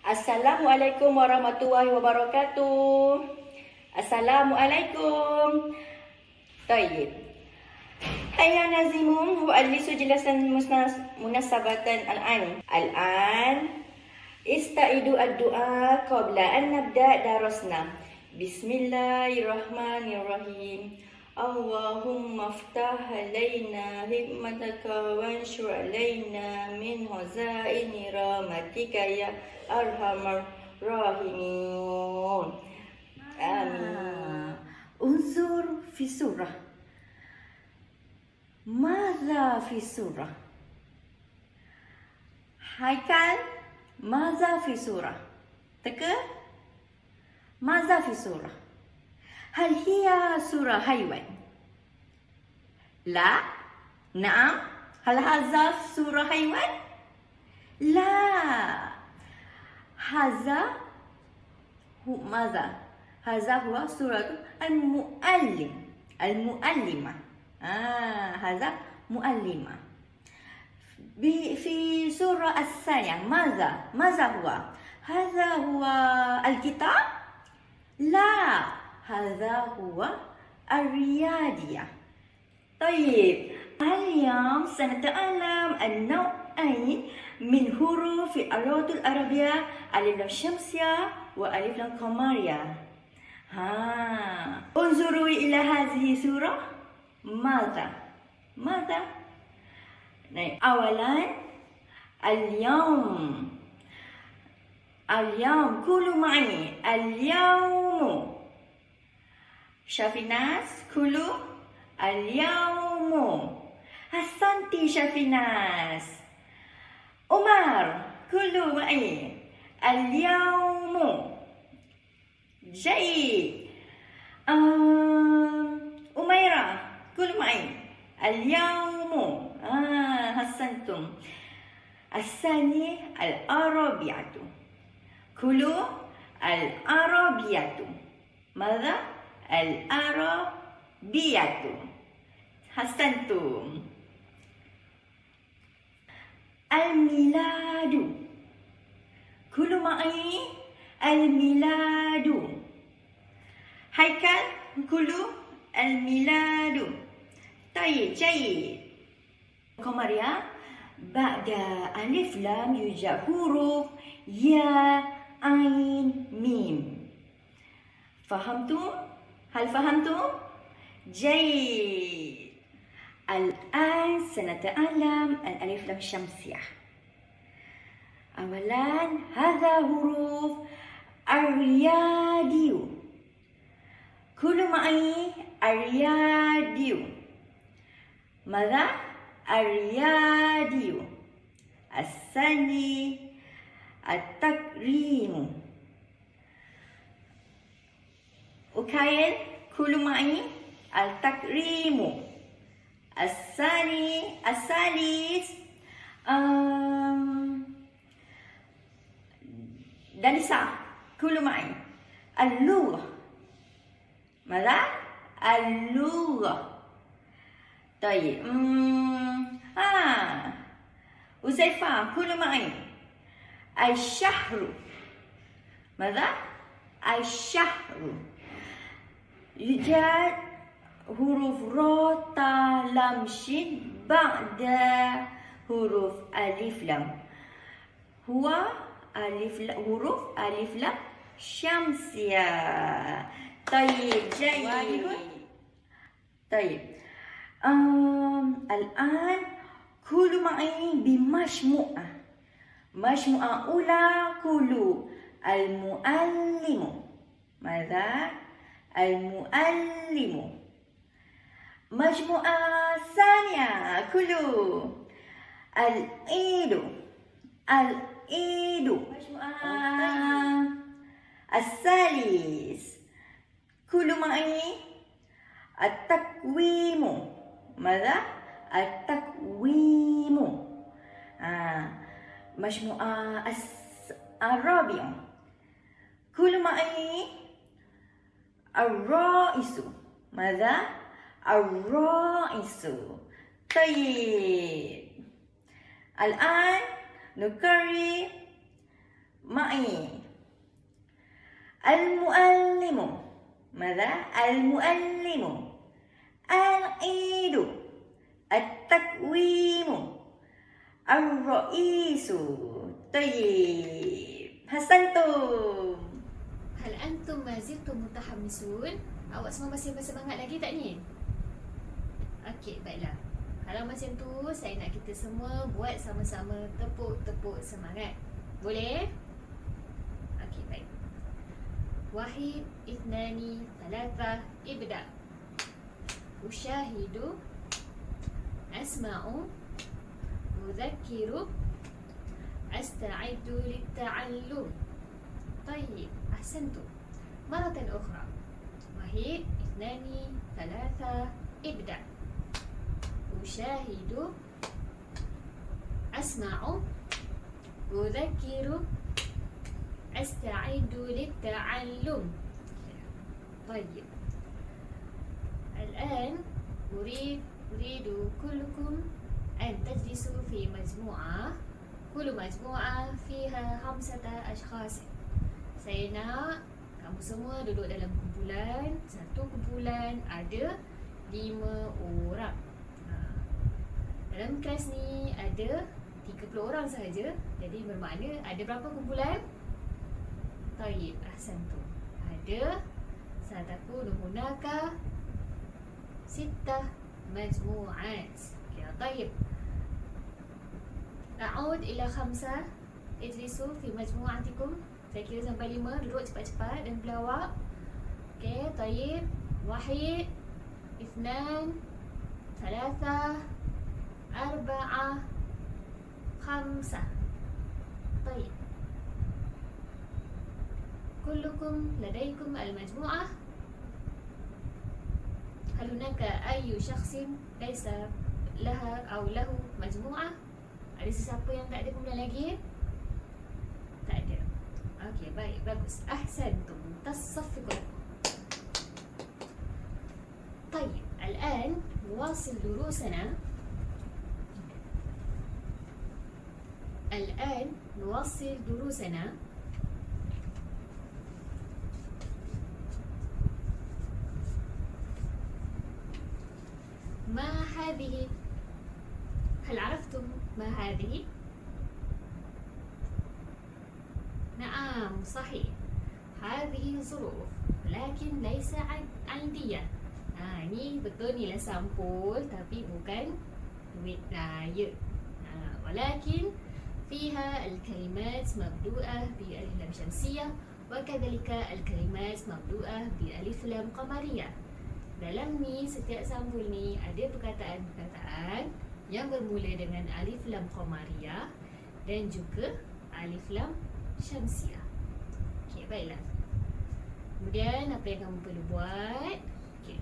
Assalamualaikum warahmatullahi wabarakatuh. Assalamualaikum. طيب. هيا نازمون أؤلف جلسا مناسبة الآن استعيدوا الدعاء قبل أن نبدأ درسنا. بسم الله الرحمن الرحيم. اللهم افتح علينا حكمتك وانشر علينا من خزائن رحمتك يا أرحم الراحمين. آمين. انظر في السورة. ماذا في السورة؟ هيكل ماذا في السورة؟ تكر ماذا في السورة؟ هل هي سورة حيوان؟ لا. نعم. هل هذا سورة حيوان؟ لا. هذا هو ماذا؟ هذا هو سورة المؤلمة. هذا مؤلمة. في سورة الثانية ماذا هو؟ هذا هو الكتاب؟ لا، هذا هو الرياضية. طيب، اليوم سنتعلم النوعين من حروف اللغة العربية: ألف لام شمسية وألف لام قمرية. انظروا إلى هذه السورة. ماذا؟ أولا اليوم كلوا معي. اليوم. شاف الناس كلوا اليوم. أحسنتي شاف الناس. عمر كلوا معي اليوم. جيد. أميرة كلوا معي اليوم. أحسنتم. الثاني العربية. كلوا العربية. ماذا؟ العربية. أحسنتم. الميلاد. كلوا معي الميلاد. هيكل كلوا الميلاد. طيب، جيد. قمرية بعد ألف لام يوجد حروف يا عين ميم. فهمتم؟ هل فهمتم؟ جيد. الآن سنتعلم الألف لام الشمسية. أولا هذا حروف الرياضي. كلوا معي الرياضي. ماذا؟ الرياضي. الثاني التكريم. أكاين كلوا معي التكريم. الثالث دانسا كلوا معي اللغة. ماذا؟ اللغة. طيب. وزيفا كلوا معي الشهر. ماذا؟ الشهر. يوجد حروف را تا لام شين بعد حروف ألف لام. هو حروف ألف لام شمسية. طيب، جيد. طيب، الآن كلوا معي بمجموعة. مجموعة أولى كلوا المؤلم. ماذا؟ المؤلم. مجموعة ثانية كلوا العيد. مجموعة الثالث كلوا معي التقويم. ماذا؟ التقويم. مجموعة الرابعة كلوا معي الرئيس. ماذا؟ الرئيس. طيب، الآن نكرر معي. المعلم. ماذا؟ المعلم. العيد. التقويم. الرئيس. طيب، حسنتم. Hal antum ma ziltum mutahammisun? Awak semua masih bersemangat lagi tak ni? Okey, baiklah. Kalau macam tu, saya nak kita semua buat sama-sama tepuk-tepuk semangat. Boleh? Okey, baik. Wahid, ithnani, thalatha, ibda. Ushahidu, asma'u, udhakiru, asta'iddu litta'allum. طيب أحسنتم. مرة أخرى. واحد، اثنان، ثلاثة، ابدأ. أشاهد، أسمع، أذكر، أستعد للتعلم. طيب الآن أريد كلكم أن تجلسوا في مجموعة. كل مجموعة فيها 5 أشخاص. Saya nak kamu semua duduk dalam kumpulan. Satu kumpulan ada 5 orang. Dalam kelas ni ada 30 orang sahaja. Jadi bermakna ada berapa kumpulan? Tayyib, ahsantum. Ada sataku hunaka 6 majmu'at. Ya, tayyib. أعود إلى 5. اجلسوا في مجموعتكم. Saya kira sampai 5. Duduk cepat-cepat dan pelawak. Okey, tayyib. Wahid, اثنان, ثلاثة, أربعة, خمسة. طيب كلكم لديكم المجموعة. هل هناك أي شخص ليس لها أو له مجموعة؟ Ada sesiapa yang tak ada kumpulan lagi? Tak ada. Okey, baik, bagus. Ahsantum. تصفقوا. طيب الآن نواصل دروسنا. الآن نواصل دروسنا. ما هذه؟ هل عرفتم ما هذه؟ نعم صحيح، هذه ظروف لكن ليس عندية. Ini betul nilai sampul tapi bukan duit raya. ولكن فيها الكلمات مبدوءة بألف لام شمسية وكذلك الكلمات مبدوءة بألف لام قمرية. Dalam ni, setiap sampul ni ada perkataan-perkataan yang bermula dengan alif lam qamariyah dan juga alif lam syamsiah. Okey, baiklah. Kemudian apa yang kamu perlu buat? Okey.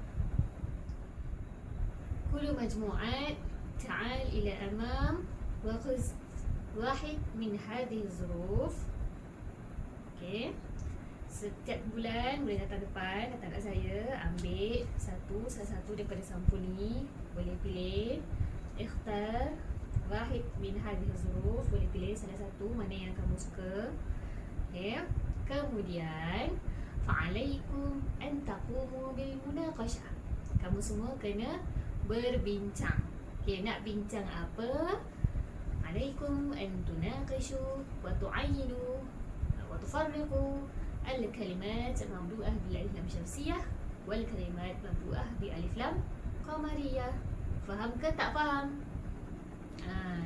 Kullu majmu'at ta'al ila amam wa khuz wahid min hadhihi az-zuruf. Okey. Setiap bulan boleh datang depan, datang kat saya, ambil salah satu daripada sampul ni, boleh pilih ikhtar wahid min hadhihi az-zuruf, boleh pilih salah satu mana yang kamu suka. Okey. Kemudian fa'alaikum an taqumu bil munaqashah. Kamu semua kena berbincang. Okey, nak bincang apa? Alaikum an tunaqishu wa tu'ayyinu wa tufarriqu الكلمات المملوءة بالألف لام شمسية والكلمات مملوءة بألف لام قمرية. Faham ke tak faham?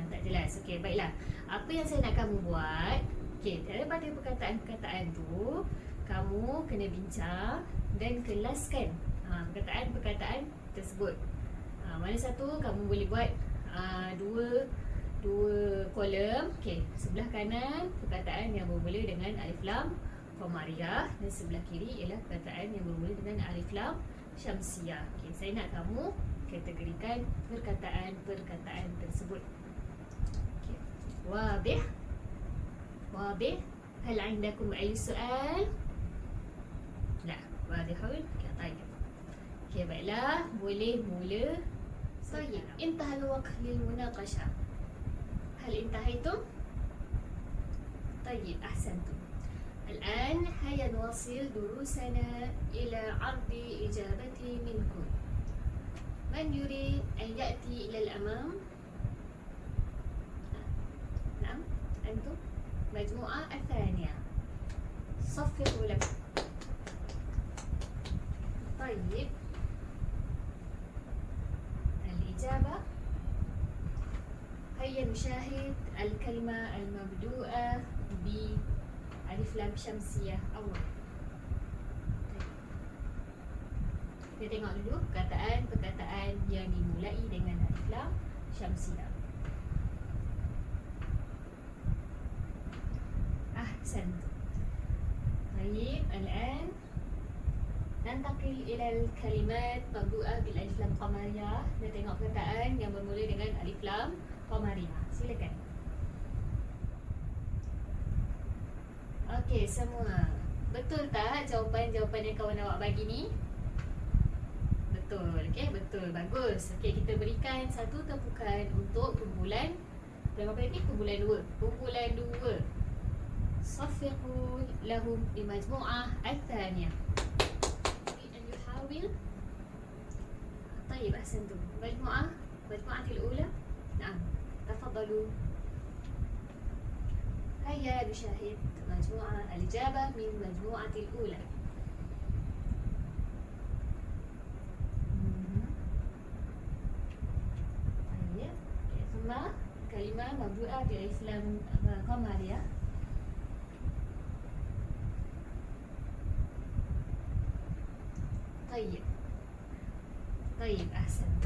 Tak jelas. Okey, baiklah. Apa yang saya nak kamu buat? Okey, daripada perkataan-perkataan tu, kamu kena bincang dan kelaskan perkataan-perkataan tersebut. Mana satu kamu boleh buat dua kolom. Okey, sebelah kanan perkataan yang bermula dengan alif lam qamariyah dan sebelah kiri ialah perkataan yang bermula dengan alif lam syamsiyah. Okey, saya nak kamu kategorikan perkataan-perkataan tersebut. Okey. Wadih? Wadih? Hal عندكم أي سؤال؟ لا، واضح. Okey, baik. Okey, baiklah, boleh mula. طيب، انتهى الوقت للمناقشة. هل انتهيتم؟ طيب، أحسنتم. نواصل دروسنا إلى عرض إجابتي منكم. من يريد أن يأتي إلى الأمام؟ نعم، أنتم مجموعة الثانية، صفقوا لكم. طيب، الإجابة هيا نشاهد الكلمة المبدوءة بألف لام شمسية أول. Kita tengok dulu perkataan yang dimulai dengan alif lam syamsiah. أحسنت. طيب، الآن ننتقل إلى الكلمات مبدوءة بالألف لام قمرية. Kita tengok perkataan yang bermula dengan alif lam qamariyah. Silakan. Okey, semua. Betul tak jawapan-jawapan yang kawan awak bagi ni? Betul. Okey, betul. Bagus. Okey, kita berikan satu tepukan untuk kumpulan berapa ini? Kumpulan 2. Kumpulan 2. صفقوا لهم بمجموعة الثانية. أن يحاول. طيب، أحسنتم. مجموعة الأولى. نعم، تفضلوا. هيا نشاهد الإجابة من مجموعة الأولى. طيب، ثم كلمة مبدوءة بألف لام قمرية. طيب، أحسنت.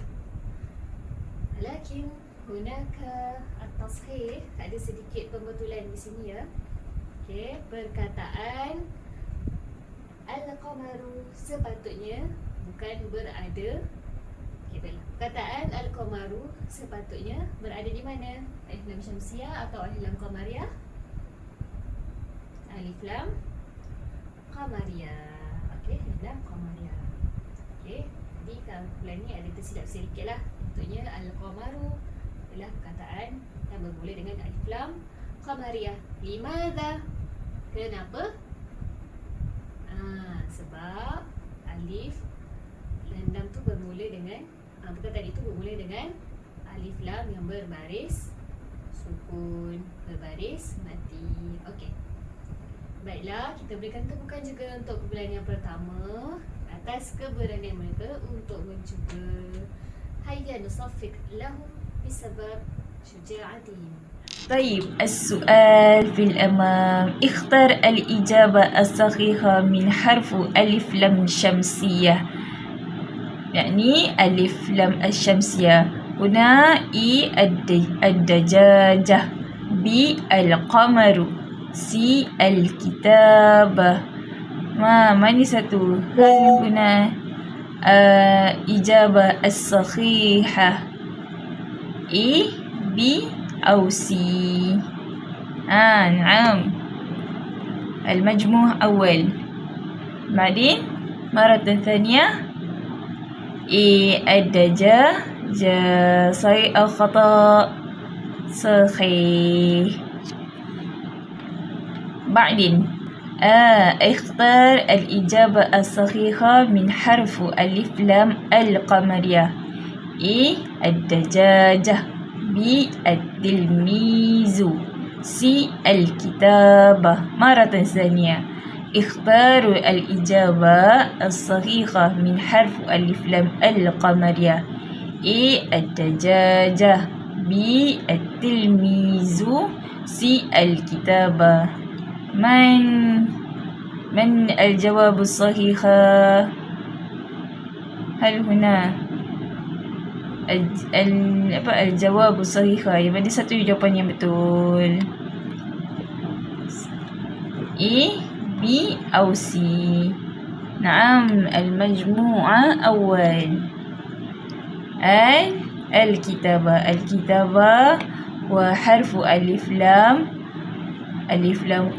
لكن هناك التصحيح، ada sedikit pembetulan di sini ya. Okey, perkataan al-qamaru sepatutnya bukan berada. Okey, baiklah. Perkataan al-qamaru sepatutnya berada di mana? Alif lam syamsiah atau alif lam qamariyah? Alif lam qamariyah. Okey, alif lam qamariyah. Okey, jadi kalau bulan ni ada tersilap sedikit lah. Contohnya al-qamaru adalah perkataan yang bermula dengan alif lam qamariyah. Limadha? Kenapa? Sebab alif lam tu bermula dengan perkataan itu bermula dengan alif lam yang berbaris sukun, berbaris mati. Okey. Baiklah, kita berikan tepukan juga untuk kumpulan yang pertama atas keberanian mereka untuk mencuba. Hayya nusaffiq lahum bisabab syuja'atihim. طيب، السؤال في الأمام. اختر الإجابة الصحيحة من حرف ألف لام شمسية، يعني ألف لام الشمسية. هنا إي الدجاجة، ب القمر، سي الكتابة. ما satu? هنا إجابة الصحيحة إي بي أو سي. نعم، المجموع أول. بعدين مرة ثانية الدجاجة. صحيح أو خطأ؟ صحيح. بعدين اختار الإجابة الصحيحة من حرف ألف لام القمرية. الدجاجة، ب التلميذ، سي الكتابة. مرة ثانية، اختاروا الإجابة الصحيحة من حرف ألف لام القمرية. الدجاجة، ب التلميذ، سي الكتابة. من الجواب الصحيح؟ هل هنا الجواب الصحيح؟ Mana satu jawapan yang betul? B أو C؟ نعم، المجموعة أول. الكتابة وحرف ألف لام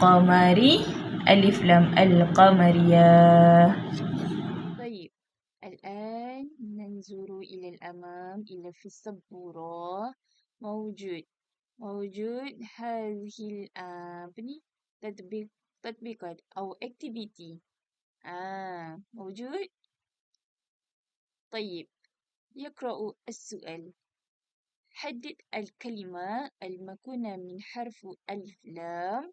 قمري، ألف لام القمرية. طيب، الآن ننظر إلى الأمام إلى في السبورة. موجود هذه تطبيق تطبيقات أو activity. موجود. طيب، يقرأ السؤال. حدد الكلمة المكونة من حرف ألف لام.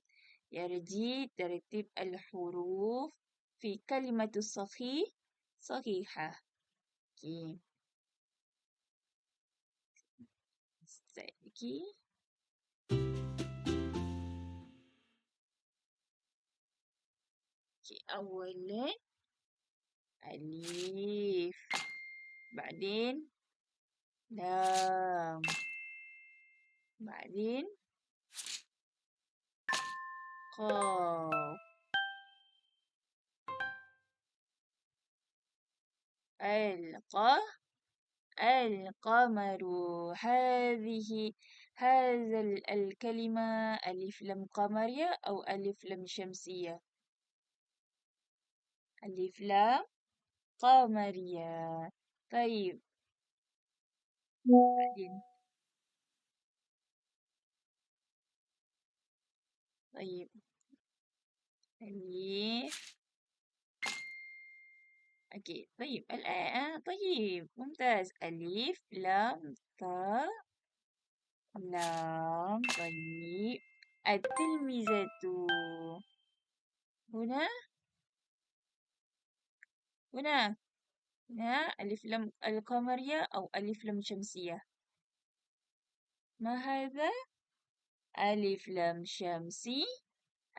يرجي ترتيب الحروف في كلمة صحيحة. Okay. Okay. أولا ألف، بعدين لام، بعدين قاف، القمر. هذا الكلمة ألف لام قمرية أو ألف لام شمسية؟ ألف لام قمرية. طيب، بعدين طيب ألف. أوكي، طيب الآن طيب ممتاز. ألف لام تاء لام. طيب، التلميذة هنا هنا هنا ألف لام القمرية أو ألف لام شمسية؟ ما هذا؟ ألف لام شمسي،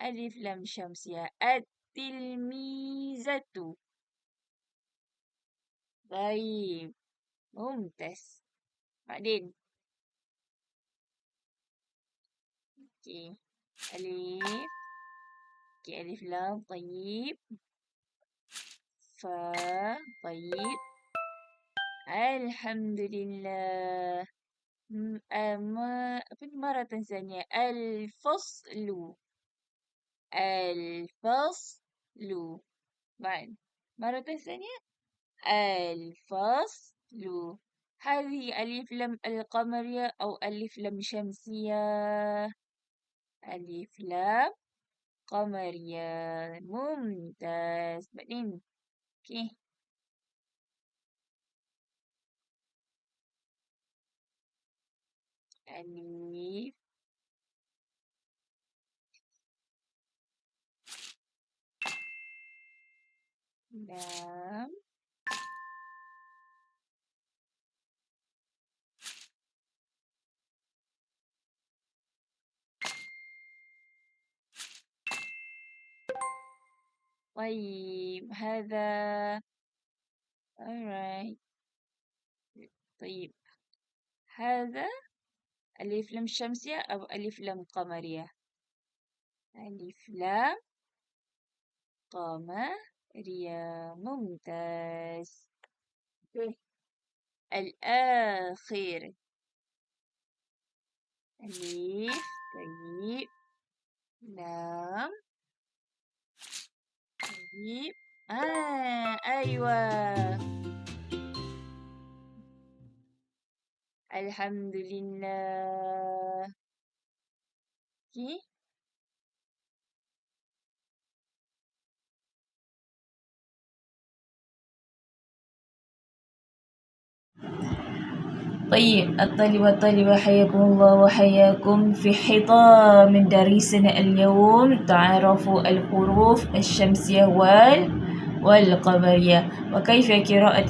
ألف لام شمسية. التلميذة. طيب، ممتاز. بعدين أوكي، ألف. أوكي، ألف لام. طيب، طيب، الحمد لله. مرة ثانية. الفصل. بعد مرة ثانية. الفصل. هذه ألف لام القمرية أو ألف لام شمسية؟ ألف لام قمرية. ممتاز. بعدين أوكي، ألف لام. طيب، هذا alright. طيب، هذا ألف لام شمسية أو ألف لام قمرية؟ ألف لام قمرية. ممتاز. الآخر ألف. طيب، لام. طيب، أيوة. الحمد لله. كي طيب، الطالب والطالبة حياكم الله وحياكم في ختام من درسنا اليوم. تعرفوا الحروف الشمسية والقمرية وكيف القراءة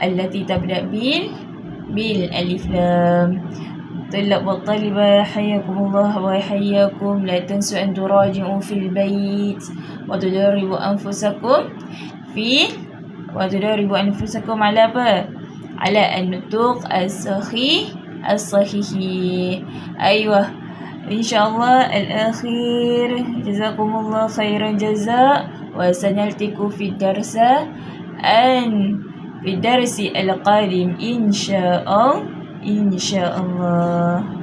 التي تبدأ بالألف لام. طلاب والطالبة حياكم الله وحياكم. لا تنسوا أن تراجعوا في البيت وتدربوا أنفسكم على النطق الصحيح. أيوة، إن شاء الله الأخير. جزاكم الله خيرا جزاء، وسنلتقي في الدرس القادم إن شاء الله.